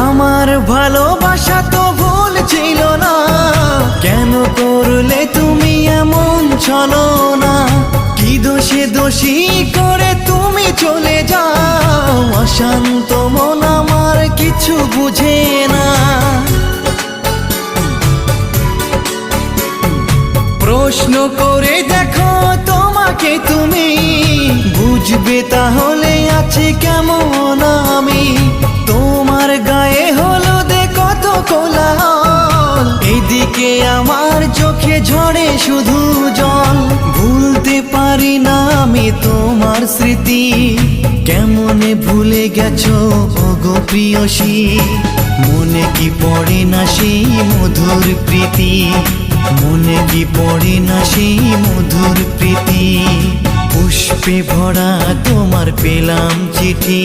আমার ভালোবাসা তো ভুল ছিল না, কেন করলে তুমি এমন ছলনা? কি দোষে দোষী করে তুমি চলে যাও? অশান্ত মন আমার কিছু বুঝে না। প্রশ্ন করে দেখো তোমাকে তুমি, বুঝবে তাহলে আছে কেমন আমি। তোমার গায়ে হলুদে কত কোলাহল, এদিকে আমার চোখে ঝরে শুধু জল। ভুলতে পারি না আমি তোমার স্মৃতি, কেমনে ভুলে গেছো ওগো প্রিয়সী। মনে কি পড়ে না সেই মধুর প্রীতি, মনে কি পড়ে না সেই মধুর প্রীতি। পুষ্পে ভরা তোমার পেলাম চিঠি।